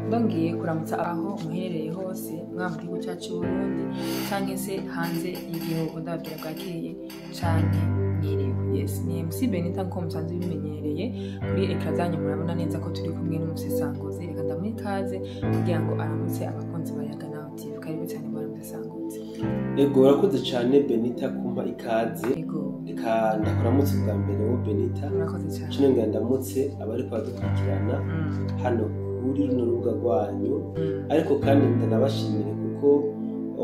ndongiye kuramutsa aho muherereye hose mwaba mu gihugu cyacu Burundi canke se hanze y'igihugu ndababwira bwakeye canke mwiriwe. Yes, ni MC Benita nko musanzwe bimenyereye kuri ekra zanyu murabona neza ko turi kumwe n'umusesanguzi. Reka ndamuha ikaze kugira ngo aramutse abakunzi ba Yaga Now TV. Karibu cyane bari musesanguzi. Ego urakoze cyane Benita kumpa ikaze. Ego Reka ndakuramutse bwa mbere wo Benita. Urakoze cyane. Cyo ndamutse abari kwadukurikirana hano kuri runo rubuga rwanyu. Ariko kandi ndanabashimire kuko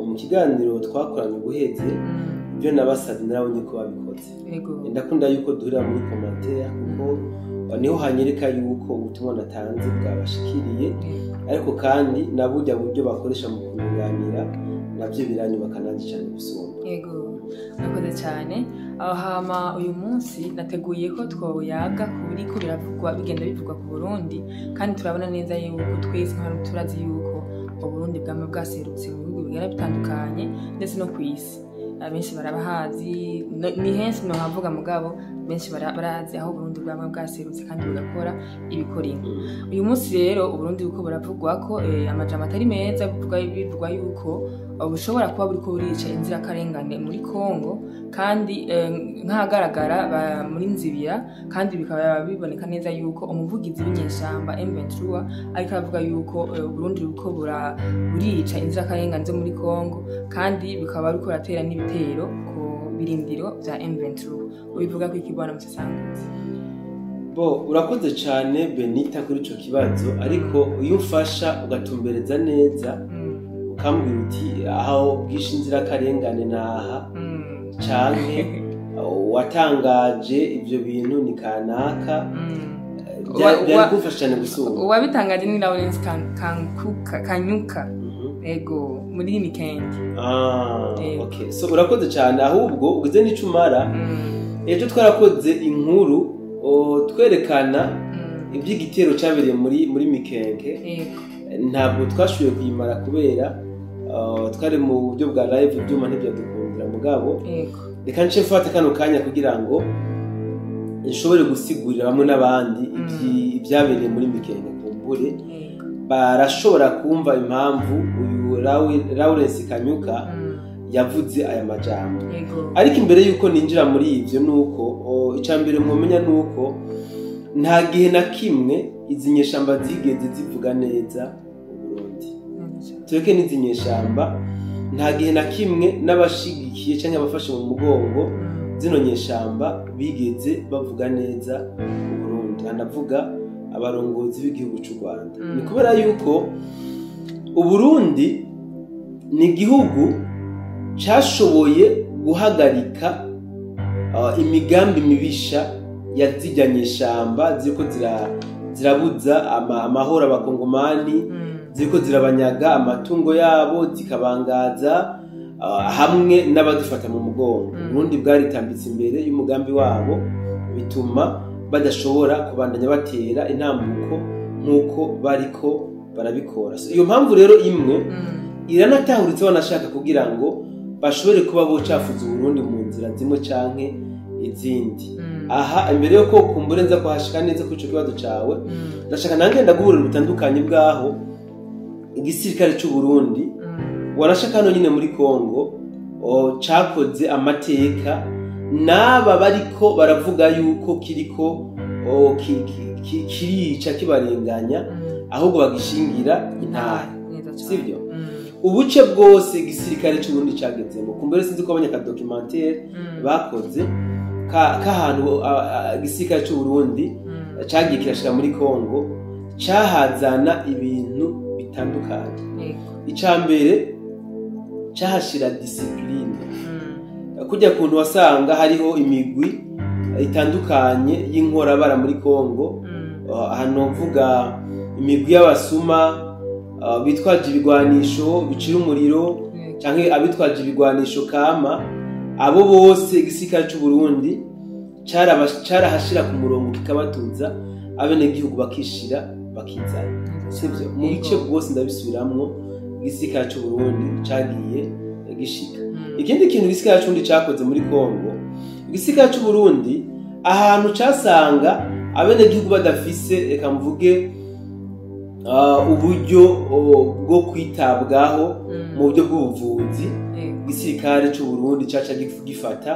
mu kiganiro twakoranye guheze byo nabasabye narabonye ko babikoze. Ego Ndakunda yuko duhurira muri commentaire kuko niho hanyereka yuko ubutumwa natanze bwabashikiriye, ariko kandi nabujya buryo bakoresha mu kuganira nabyo biranyubaka nanjye cyane gusumba. Ego urakoze cyane. Aho hama uyu munsi nateguye ko twoyaga kuri ko biravugwa bigenda bivugwa ku Burundi, kandi turabona neza yuko twese nk'abantu turazi yuko Burundi bwama bwaserutse mu bihugu bigera bitandukanye ndetse no kwisi. Abenshi barabahazi, ni henshi no havuga mugabo benshi barazi aho Burundi bwama bwaserutse kandi bugakora ibikoringo. Uyu munsi rero Burundi uko buravugwa ko amajambo atari meza bivugwa yuko bushobora kuba buriko burica inzira karengane muri Kongo, kandi nk'ahagaragara muri Nzibira, kandi bikaba biboneka neza yuko umuvugizi w'inyeshamba M23 ariko avuga yuko Burundi buriko burica inzira karengane zo muri Kongo, kandi bikaba buriko ratera n'ibitero ku birindiro bya M23. Ubivuga ko ikibwana musesanguzi. Urakoze cyane Benita kuri ico kibazo, ariko iyo ufasha ugatumbereza neza ukambwira uti aho bwisha inzira karengane naha canke watangaje ivyo bintu ni kanaka, byari gufasha cyane gusumba. Uwabitangaje ni Lawrence Kanyuka. Ego muri Mikenge. Okay, so urakoze cyane, ahubwo ugize n'icumara ejo twarakoze inkuru twerekana iby'igitero cyabereye muri Mikenge. Ntabwo twashoboye kuyimara kubera twari mu buryo bwa live, ibyuma ntibyadukundira mugabo. Reka nce mfata kano kanya kugira ngo nshobore gusigurira bamwe n'abandi ibyabereye muri Mikenge, kumbure barashobora kumva impamvu uyu Lawrence Kanyuka yavuze aya majambo. Ariko imbere yuko ninjira muri ivyo nuko icambere mwomenya nuko nta gihe na kimwe izi nyeshamba zigeze zivuga neza Burundi. Tureke n'izi nyeshamba, nta gihe na kimwe n'abashigikiye cyangwa abafashe mu mugongo zino nyeshamba bigeze bavuga neza Burundi. Anavuga abarongozi b'igihugu cy'u Rwanda. Ni kubera yuko Uburundi ni igihugu cyashoboye guhagarika imigambi mibisha yazijyanye shamba ziko zirabuza amahoro abakongomani, ziko zirabanyaga amatungo yabo, zikabangaza hamwe n'abadufata mu mugongo. Uburundi bwaritambitse imbere y'umugambi wabo, bituma badashobora kubandanya batera intambuko nk'uko bariko barabikora. Iyo mpamvu rero imwe iranatahuritse banashaka kugira ngo bashobore kuba bocafuza Burundi mu nzira zimwe canke izindi. Aha imbere yuko kumbure nza kuhashika neza kuri ico kibazo cawe, ndashaka nange ndaguhurira ubutandukanye bwaho igisirikare cy'u Burundi warashaka hano nyine muri Kongo cakoze amateka, naba bariko baravuga yuko kiriko kirica kibarenganya, ahubwo bagishingira intara. Sivyo? Ubuce bwose igisirikare cy'u Burundi cagezemo, kumbere sinzi ko abanyaka documentaire bakoze kahantu igisirikare cy'u Burundi cagiye kirashika muri Kongo, cahazana ibintu bitandukanye. Icambere cahashira discipline. Kujya kuntu wasanga hariho imigwi itandukanye y'inkorabara muri Kongo, hano mvuga imigwi y'abasuma bitwaje ibigwanisho bicira umuriro canke abitwaje ibigwanisho kama. Abo bose igisirikare cy'u Burundi carahashira ku murongo kikabatuza, abene gihugu bakishira bakizana. Sivyo? Mu bice bwose ndabisubiramwo igisirikare cy'u Burundi cagiye gishika. Ikindi kintu igisirikare cy'undi cakoze muri Kongo, igisirikare cy'u Burundi ahantu casanga abene gihugu badafise, reka mvuge uburyo bwo kwitabwaho mu buryo bw'ubuvuzi igisirikare cy'u Burundi caca gifata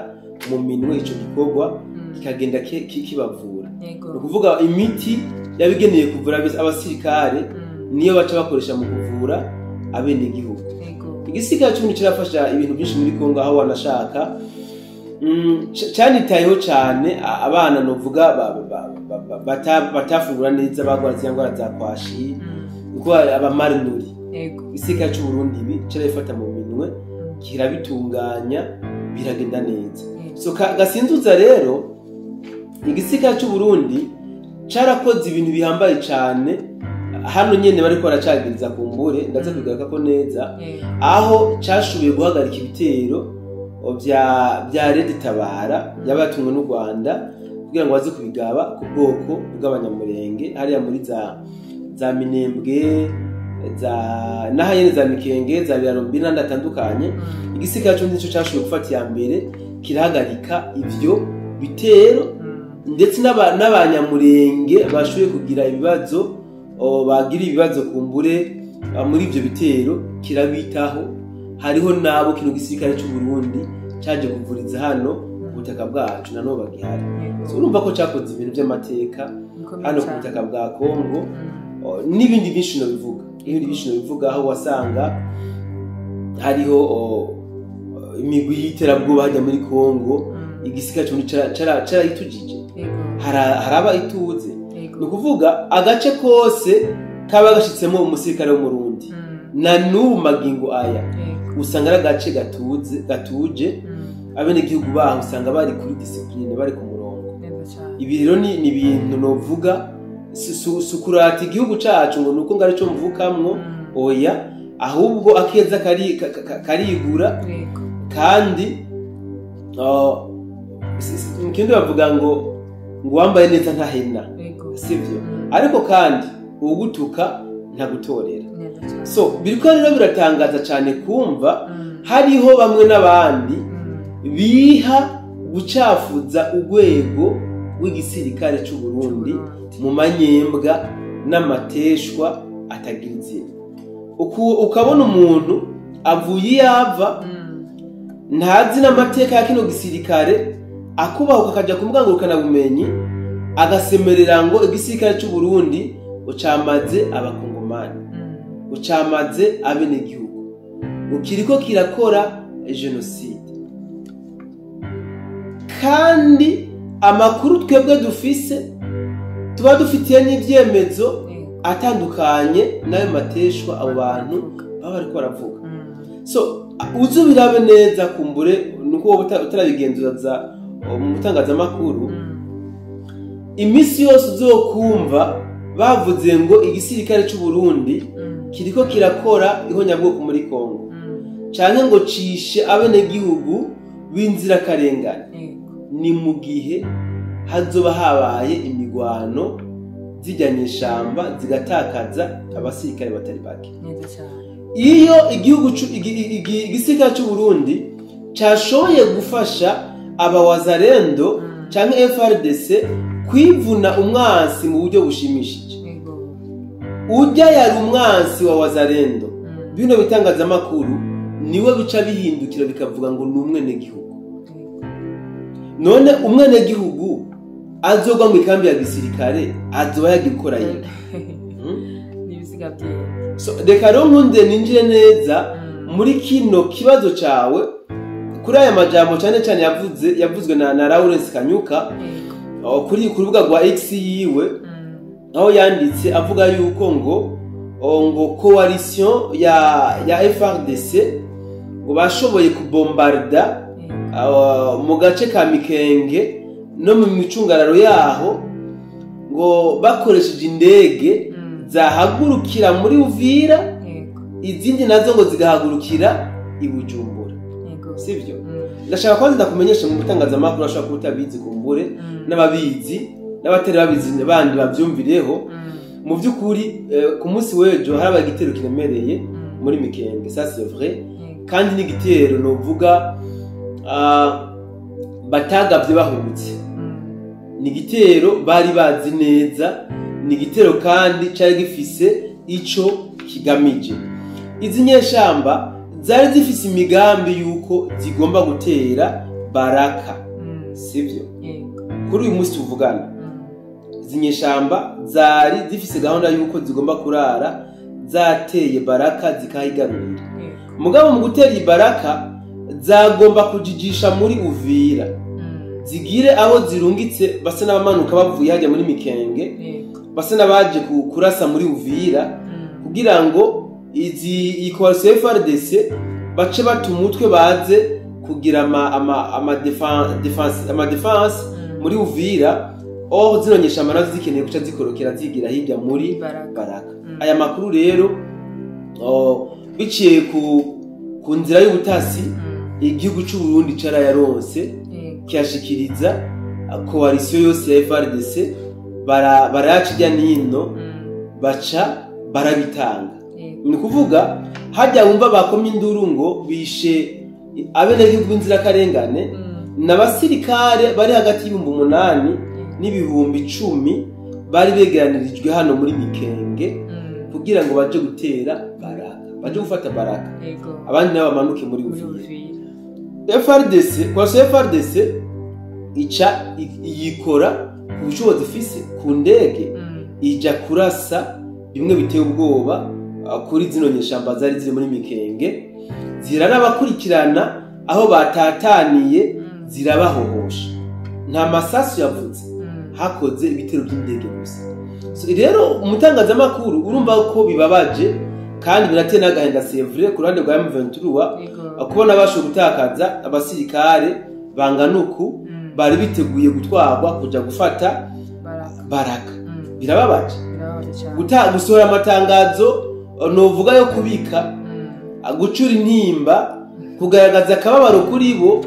mu minwe ico gikorwa kikagenda kibavura. Ni ukuvuga imiti yabigeneye kuvura abasirikare niyo baca bakoresha mu kuvura abenegihugu. Igisirikare cy'u Burundi kirafasha ibintu byinshi muri Kongo aho wanashaka canitayeho cane abana novuga batafungura neza bagwaza ingwara za kwashi uko abamarnuri. Igisirikare cy'u Burundi ibi kirabifata mu minwe kirabitunganya biragenda neza. So gasinzuza rero igisirikare cy'u Burundi carakoze ibintu bihambaye cane hano nyene bariko baracagiriza kumbure ndaza kugaruka ko neza aho cashoboye guhagarika ibitero vya Red Tabara yabatumwe n'u Rwanda kugira ngo baze kubigaba ku bwoko bw'abanyamurenge hariya muri za Minembwe n'ahanyene za Mikenge za Birarombi n'andi atandukanye. Igisirikare cyo nico cashoboye gufata ya mbere kirahagarika ivyo bitero ndetse n'abanyamurenge bashoboye kugira ibibazo bagira ibibazo kumbure muri ivyo bitero kirabitaho. Hariho nabo kino gisirikare cy'u Burundi caje kuvuriza hano ubutaka bwacu nano bagihari. So urumva ko cakoze ibintu by'amateka hano ku butaka bwa Kongo n'ibindi byinshi no bivuga aho wasanga hariho imigwi y'iterabwoba hajya muri Kongo igisirikare cy'u itujije haraba ituze. Ni ukuvuga agace kose kaba gashitsemo umusirikare w'umurundi na n'ubu magingo aya usanga ari agace gatuje abenegihugu baho usanga bari kuri discipline bari ku murongo. Ibi rero ni ibintu novuga sukurata igihugu cacu ngo nuko ngari cyo mvukamwo oya ahubwo akeza karigura kandi ikindi bavuga ngo wambaye neza ntahena sivyo ariko kandi ugutuka ntagutorera. So biriko rero biratangaza cyane kumva hariho bamwe n'abandi biha gucafuza urwego rw'igisirikare cy'u Burundi mu manyembwa n'amateshwa atagira izina. Ukabona umuntu avuye yava ntazi n'amateka ya kino gisirikare akubaho kakaja kumugangurukana bumenyi agasemerera ngo igisirikare cy'u Burundi ucamaze abakongomani ucamaze abenegihugu ukiriko kirakora genocide. Kandi amakuru twebwe dufise tuba dufitiye n'ivyemezo atandukanye nayo mateshwa abo bantu baba bariko baravuga. So uzubirabe neza kumbure nuko utarabigenzuza mu gutangazamakuru imisi yose uzokumva bavuze ngo igisirikare cy'u Burundi kiriko kirakora ihonyabwoko muri Kongo canke ngo cishe abenegihugu b'inzira karengane. Ni mu gihe hazoba habaye imigwano zijyanye ishamba zigatakaza abasirikare batari bake. Iyo igisirikare cy'u Burundi cashoboye gufasha abawazarendo canke FRDC kwivuna umwansi mu buryo bushimishije, ujya yari umwansi wa wazarendo bino bitangazamakuru niwe bica bihindukira bikavuga ngo ni umwenegihugu. None umwenegihugu azogwa mu ikambi ya gisirikare azoba yagiye gukora yindi n'ibisiga bye. So reka rero nkunde ninjire neza muri kino kibazo cawe kuri aya majambo cyane cyane yavuzwe na Lawrence Kanyuka kuri kurubuga rwa X yiwe aho yanditse avuga yuko ngo coalition ya FRDC ngo bashoboye kubombarda mu gace ka Mikenge no mu micungararo yaho ngo bakoresheje indege zahagurukira muri Uvira izindi nazo ngo zigahagurukira i Bujumbura. Sivyo ndashaka kwanza ndakumenyesha mu gutangazamakuru ashaka kutabizi kumbure n'ababizi n'abatari babizi bandi bavyumvireho mu byukuri ku munsi wejo haraba igitero kiremereye muri Mikenge. Ça c'est vrai kandi n'igitero novuga batagavye bahubutse, ni igitero bari bazi neza, ni igitero kandi cyari gifise ico kigamije. Izi nyeshamba zari zifise imigambi yuko zigomba gutera Baraka, sivyo? Kuri uyu munsi tuvugana, izi nyeshamba zari zifise gahunda yuko zigomba kurara zateye Baraka zikahigarurira. Mugabo mu gutera iyi Baraka zagomba kujijisha muri Uvira, zigire abo zirungitse basa n'abamanuka bavuye hajya muri Mikenge, basa n'abaje kurasa muri Uvira, kugira ngo iyi coalition FARDC bace batumutwe baze kugira ama defense muri Uvira. Zino nyeshamba nazo zikeneye guca zikorokera zigira hirya muri Baraka. Aya makuru rero biciye ku nzira y'ubutasi igihugu cy'u Burundi cara yaronse kyashikiriza coalition yose ya FARDC baraca ijya nino baca barabitanga. Ni kuvuga hajya wumva bakomye induru ngo bishe abenegihugu b'inzirakarengane n'abasirikare bari hagati y'ibihumbi 8 n'ibihumbi 10 bari begeranirijwe hano muri Mikenge kugira ngo baje gutera Baraka, baje gufata Baraka, abandi nabo bamanuke muri Uvira. FARDC kwa FARDC ica yikora ku bushobozi ifise ku ndege ija kurasa bimwe biteye ubwoba kuri zino nyeshamba zari ziri muri Mikenge, ziranabakurikirana aho batataniye zirabahohosha. Nta masasu yavuze, hakoze ibitero by'indege gusa. Rero umutangazamakuru urumva ko bibabaje kandi birateye n'agahinda sevre ku ruhande rwa M23 kubona basho gutakaza abasirikare banganuku bari biteguye gutwarwa kuja gufata Baraka. Birababaje gusohora amatangazo novuga yo kubika, gucura intimba, kugaragaza akababaro kuri bo,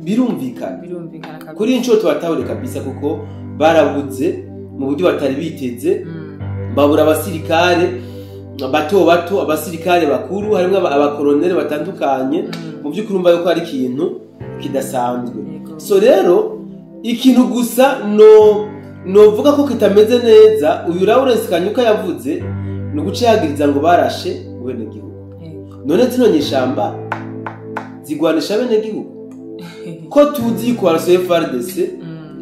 birumvikana kuri inshuro tubatahore kabisa, kuko barabuze mu buryo batari biteze. Babura abasirikare bato, abasirikare bakuru, harimo abakoloneli batandukanye. Mu by'ukuri umva yuko ari ikintu kidasanzwe. Rero ikintu gusa novuga ko kitameze neza, uyu Lawrence Kanyuka yavuze ni ugucihagiriza ngo barashe abenegihugu. None zino nyeshamba zigwanisha abenegihugu ko tuzi ko FARDC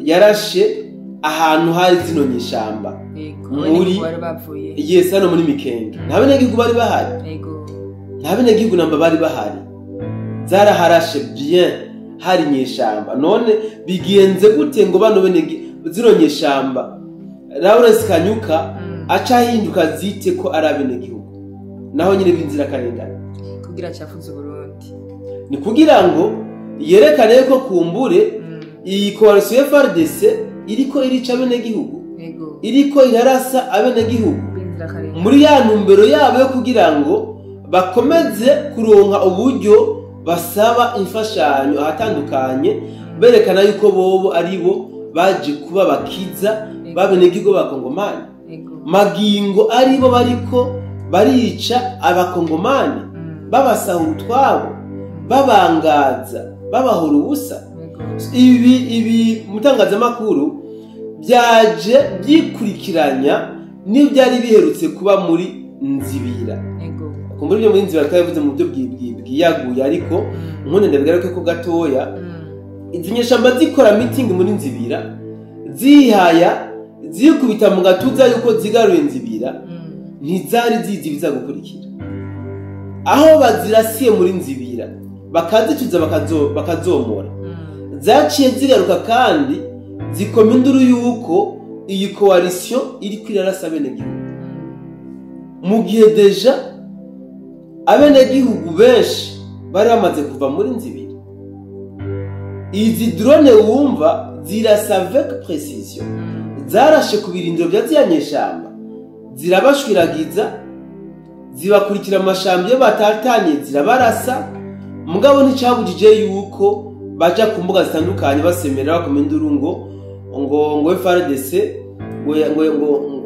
yarashe ahantu hari zino nyeshamba muri hano muri Mikenge. Nta benegihugu bari bahari, nta benegihugu namba bari bahari, zaraharashe bien hari nyeshamba. None bigenze gute ngo bano zino nyeshamba Lawrence Kanyuka aca hinduka zite ko ari abenegihugu naho nyine b'inzirakarengane kugira cyafuze Burundi? Ni kugira ngo yerekane ko kumbure iyi coalition FARDC iriko irica abenegihugu, iriko irarasa abenegihugu muri ya ntumbero yabo yo kugira ngo bakomeze kuronka uburyo basaba imfashanyo ahatandukanye, berekana yuko bobo aribo baje kuba bakiza babenegihugu b'abakongomani, magingo aribo bariko barica abakongomani, babasahura utwabo, babangaza, babahora ubusa. Ibi mutangazamakuru byaje byikurikiranya n'ibyari biherutse kuba muri Nzibira. Kumbura ibyo muri Nzibira twavuze mu byo bwiyaguye, ariko none ndabigaruke ko gatoya. Izi nyeshamba zikora meeting muri Nzibira, zihaya zikubita mu gatuza yuko zigaruye Nzibira, ntizari zizi bizagukurikira. Aho bazirasiye muri Nzibira bakazituza bakazomora, zaciye zigaruka kandi zikoma induru yuko iyi coalition iri kwirarasa abenegihugu, mu gihe deja abenegihugu benshi bari bamaze kuva muri Nzibira. Izi drone wumva zirasa avec précision, zarashe ku birindiro bya ziyanyeshamba, zirabashwiragiza, zibakurikira amashamba yo batatanye, zirabarasa. Mugabo nticabujije yuko baja ku mbuga zitandukanye basemera bakoma induru ngo FARDC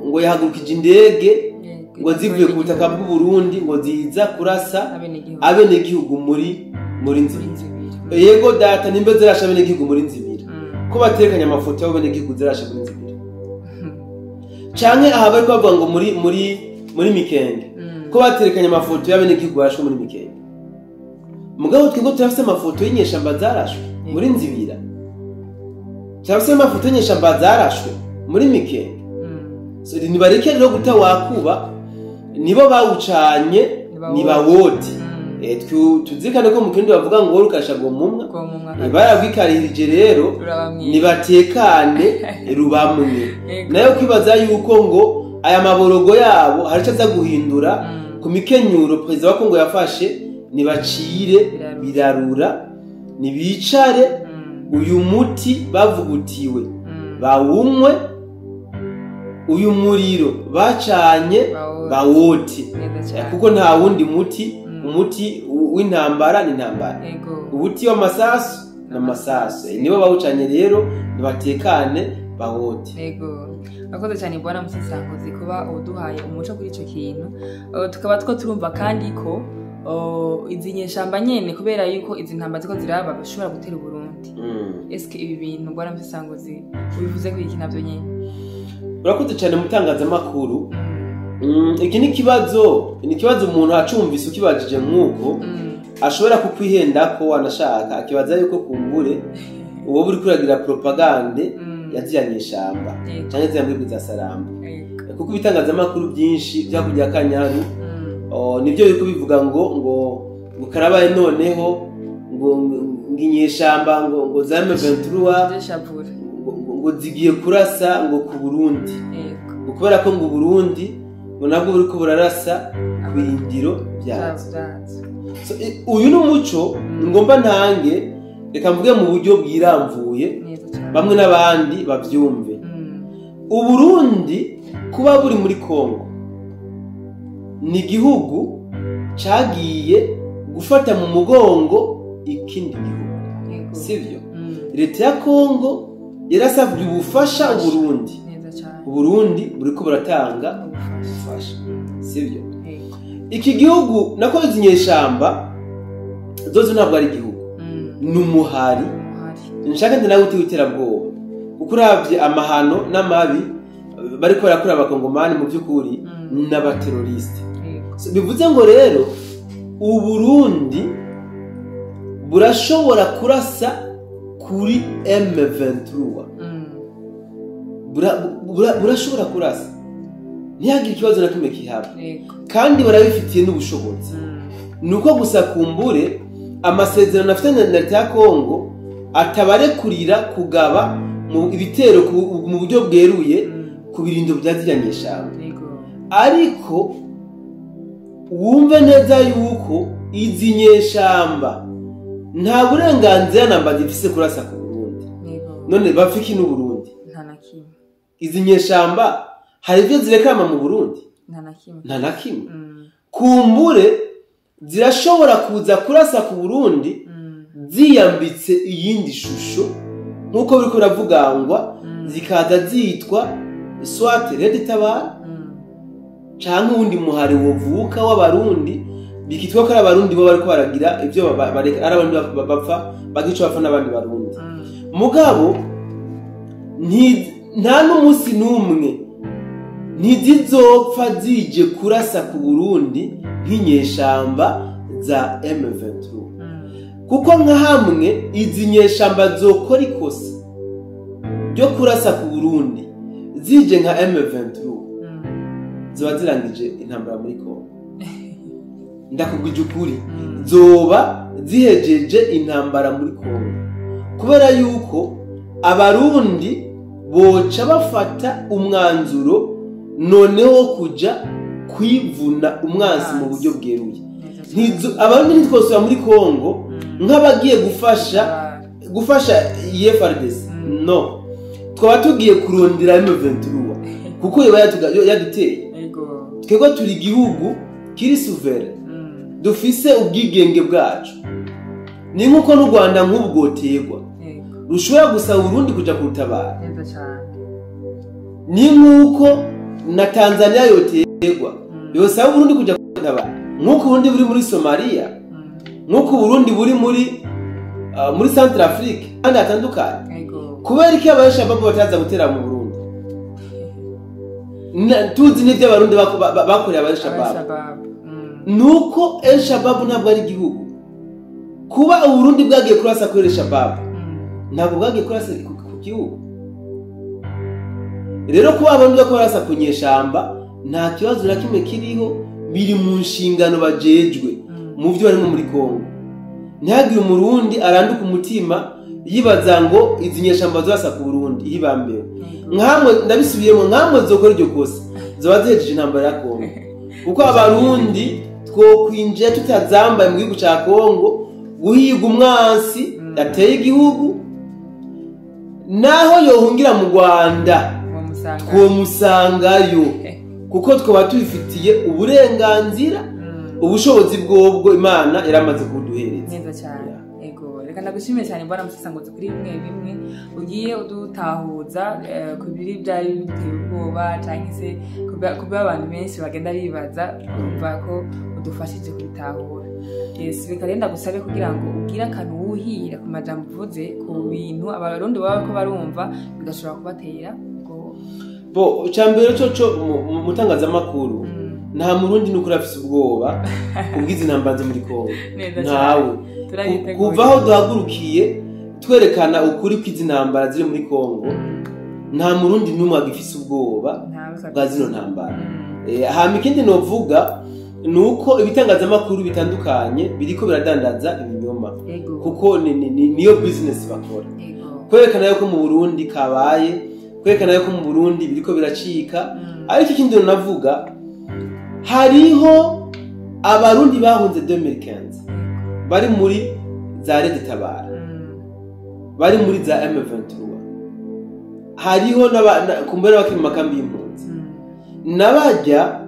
ngo yahagurukije indege ngo zivuye ku butaka bw'u Burundi ngo ziza kurasa abenegihugu muri Nzibira. Yego data nimbe zirasha abenegihugu muri Nzibira, ko baterekanya amafoto y'abenegihugu zirasha muri Nzibira. Canke aha bari kwavuga ngo muri Mikenge ko baterekanye amafoto y'abenegihugu barashwe muri Mikenge. Mugabo twebwe turafise amafoto y'inyeshamba zarashwe muri Nzibira, turafise amafoto y'inyeshamba zarashwe muri Mikenge. So nibareke rero guta wakuba nibo bawucanye nibawoti. Tuzikane ko mu kindi bavuga ngo rukasha ngo mumwa barabwikarihirije rero nibatekane rubamwe. Nayo kwibaza yuko ngo aya maborogo yabo harico aza guhindura ku mikenyuro perezida wa Kongo yafashe, nibacire birarura nibicare uyu muti bavugutiwe bawumwe, uyu muriro bacanye bawote, kuko nta wundi umuti w'intambara n'intambara, ubuti w'amasasu n'amasasu nibo bawucanye rero nibatekane bawote. Akoze cyane bwana Musisangozi kuba uduhaye umuco kuri ico kintu. Tukaba turumva kandi ko izi nyeshamba nyene kubera yuko izi ntamba ziko ziraba bashobora gutera Burundi. Eske ibi bintu bwana Musisangozi ubivuze ko iki navyo nyene? Urakoze cyane mutangaza makuru. Iki ni kibazo umuntu acumvise ukibajije nkuko ashobora kukwihenda ko wanashaka akibaza yuko kumbure uwo buri kuragira propagande yaziyanyeshamba cyane ziyambwe za Saramba, kuko ibitangaza makuru byinshi byakujya Kanyaru nibyo biko bivuga ngo karabaye noneho ngo nginyeshamba ngo za M23 ngo zigiye kurasa ngo ku Burundi, kubera ko ngo Burundi ngo nabwo buri ko burarasa kwindiro byazo. So uyu n'umuco ngomba ntange reka mvuge mu buryo bwiramvuye bamwe n'abandi bavyumve. Uburundi kuba buri muri Kongo ni igihugu cagiye gufata mu mugongo ikindi gihugu, sivyo? Leta ya Kongo yarasabye ubufasha Uburundi buriko buratanga ubufasha, sivyo? Iki gihugu nako izinyeshamba zozo ntabwo ari igihugu, n'umuhari. Nshaka nawe utiterabwoba kuko uravye amahano n'amabi bariko barakora abakongomani mu by'ukuri n'abateroriste. Bivuze ngo rero Uburundi burashobora kurasa kuri M23, burashobora kurasa ntihagire ikibazo na kimwe kihaba, kandi barabifitiye n'ubushobozi. Nuko gusa kumbure amasezerano afite na leta ya Kongo atabarekurira kugaba mu ibitero mu buryo bweruye ku birindo byazijanyeshamba. Ariko wumve neza yuko izi nyeshamba nta burenganzira namba zifise kurasa ku Burundi. None bafiki n'u Burundi nta nakimwe. Izi nyeshamba hari ibyo zirekama mu Burundi nta nakimwe. Kumbure zirashobora kuza kurasa ku Burundi ziyambitse iyindi shusho nkuko biriko biravugangwa, zikaza zitwa soit Red Tabara canke undi muhari wovuka w'abarundi bikitwa ko abarundi bo bariko baragira ivyo bareka ari abantu bapfa bagico bapfa n'abandi barundi. Mugabo nta n'umunsi n'umwe ntizizopfa zije kurasa ku Burundi nk'inyeshamba za M23, kuko nka hamwe izi nyeshamba zokora ikosa ryo kurasa ku Burundi zije nka M23 zoba zirangije intambara muri Kongo. Ndakubwije ukuri zoba zihejeje intambara muri Kongo, kubera yuko abarundi boca bafata umwanzuro noneho kuja kwivuna umwansi mu buryo bweruye. Abarundi ntitwosubira muri Kongo nk'abagiye gufasha FARDC, no, twaba tugiye kurondera M23 kuko yaduteye. Twego turi igihugu kiri souverain, dufise ubwigenge bwacu. Ni nkuko n'u Rwanda nk'ubwotegwa rushobora gusaba Burundi kuja kurutabara, ni nkuko na Tanzania yotegwa yosaba Burundi kuja kurutabara, nkuko Burundi buri muri Somalia, nkuko Burundi buri muri Centrafrique kandi atandukanye. Kubera iki abayesha babo bataza gutera mu Burundi? tuzi n'ibyo abarundi bakoreye aba Al-Shabaab nuko Al-Shabaab ntabwo ari igihugu. Kuba Uburundi bwagiye kurasa kuri Al-Shabaab ntabwo bwagiye kurasa ku gihugu. Rero kuba abantu bako barasa ku nyeshamba nta kibazo na kimwe kiriho, biri mu nshingano bajejwe mu byo barimo muri Kongo. Ntihagire umurundi aranduka umutima yibaza ngo izi nyeshamba zose ku Burundi ihibambewe. Nkamwe ndabisubiyemo, nkamwe zokora iryo kosa zoba zihejeje intambara ya Kongo. Kuko abarundi twokwinjira tutazambaye mu gihugu ca Kongo guhiga umwansi yateye igihugu, naho yohungira mu Rwanda twomusangayo, kuko twaba tubifitiye uburenganzira, ubushobozi bwobwo Imana yaramaze kuduhereza. Neza cyane. Ego, reka ndagushimiye cyane Bwana Musesangozi kuri bimwe ugiye udutahuza ku biri byari biteye ubwoba cyangwa se kuba abantu benshi bagenda bibaza, kumva ko udufashije kubitahura. Yes, reka renda gusabe kugira ngo ubwire akantu wuhira ku majambo uvuze ku bintu abarundi baba ko barumva bigashobora kubatera bo cyambere cyo mutangazamakuru. Nta murundi n'ukuri afise ubwoba ubwize intambanze muri Kongo. Ntawe kuva aho duhagurukiye twerekana ukuri kw'izi ntambara ziri muri Kongo, nta murundi n'umwe agifise ubwoba bwa zino ntambara. Hama ikindi novuga nuko ibitangazamakuru bitandukanye biriko biradandaza ibinyoma, kuko niyo business bakora. Kwerekana yuko mu Burundi kabaye, kwerekana yuko mu Burundi biriko biracika. Ariko ikindi navuga, hariho abarundi bahunze 2015 bari muri za Red Tabara, bari muri za M23, hariho kumbera bakiri mu makambi y'impunzi. Nabajya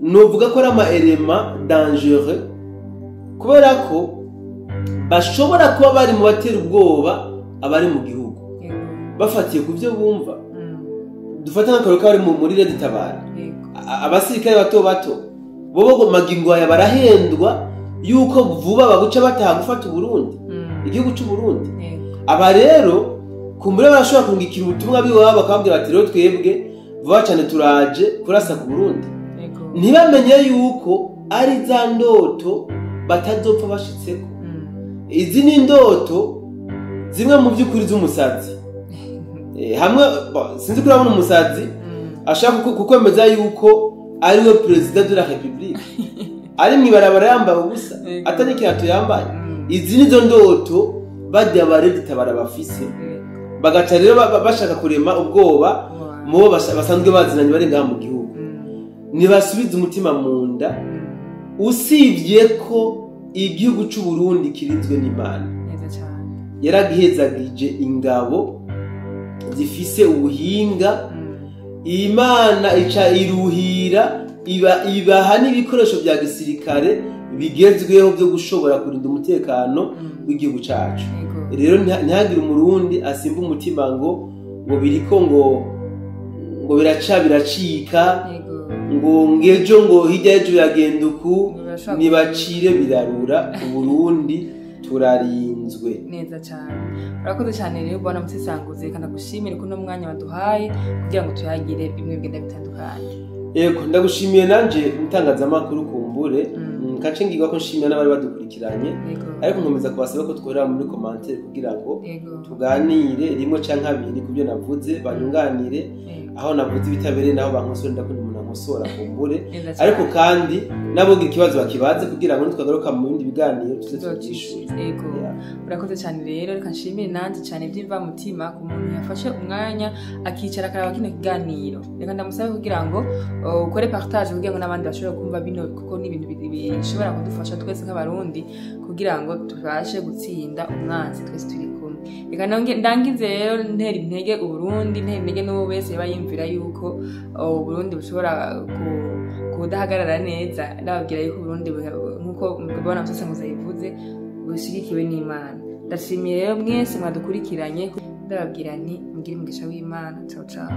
novuga ko ari ama element dangereux, kubera ko bashobora kuba bari mu batera ubwoba abari mu gihugu bafatiye ku byo bumva. Dufata nk'akaroro kari muri Red Tabara, abasirikare bato bobo magingo aya barahendwa yuko vuba baguca bataha gufata Burundi, igihugu cy'u Burundi. Aba rero kumbure barashobora kungikira ubutumwa biwabo bakabwira ati rero twebwe vuba cyane turaje kurasa ku Burundi. Ntibamenye yuko ari za ndoto batazopfa bashitseko. Izi ni ndoto zimwe mu by'ukuri z'umusazi. Hamwe sinzi kurabona umusazi ashaka kukwemeza yuko ari we president de la République, ari mwibarabara yambaye ubusa atari kirato yambaye. Izi nizo ndoto bajya Tabara bafise, bagaca rero bashaka kurema ubwoba mu basanzwe bazinanye bari ngaha mu gihugu. Nibasubiza umutima mu nda, usibye ko igihugu cy'u Burundi kirinzwe n'Imana. Yaragihezagije ingabo zifise ubuhinga, Imana ica iruhira ibaha n'ibikoresho bya gisirikare bigezweho byo gushobora kurinda umutekano w'igihugu cyacu. Rero ntihagire umurundi asimba umutima ngo biriko ngo biracika ngo ngejo ngo hirya y'ejo biragenda uku, nibacire birarura. Uburundi turarinzwe neza cyane. Urakoze cyane rero Bwana Musesangozi, kandi gushimira kuno mwanya waduhaye kugira ngo tuyagire bimwe bigenda bitandukanye. Yego, ndagushimiye nanje mutangazamakuru kumbure kace ngirwa ko nshimira n'abari badukurikiranye, ariko nkomeza kubasaba ko twohera muri commentaire kugira ngo tuganire rimwe canke abiri kubyo navuze, banyunganire aho navuze bitabere naho bankosora, ndakunda umuntu ankosora kumbure. Ariko kandi nabogira ikibazo bakibaze kugira ngo nitwagaruka mu bindi biganiro tuzetugishure. Yego, urakoze cyane rero, reka nshimire nanje cyane byimva mutima ku muntu yafashe umwanya akicara akaraba kino kiganiro. Reka ndamusabe kugira ngo ukore partage kugira ngo n'abandi bashobore kumva bino, kuko ni ibintu bishobora kudufasha twese nk'abarundi kugira ngo tubashe gutsinda umwanzi twese turi kumwe. Reka ndangize rero ntera intege Uburundi, ntera intege n'uwo wese yaba yimvira yuko Uburundi bushobora kudahagarara neza. Ndababwira yuko Uburundi nkuko Bwana Musesangozi yivuze bushigikiwe n'Imana. Ndashimiye rero mwese mwadukurikiranye, ndababwira nti mugire umugisha w'Imana. Ciao ciao.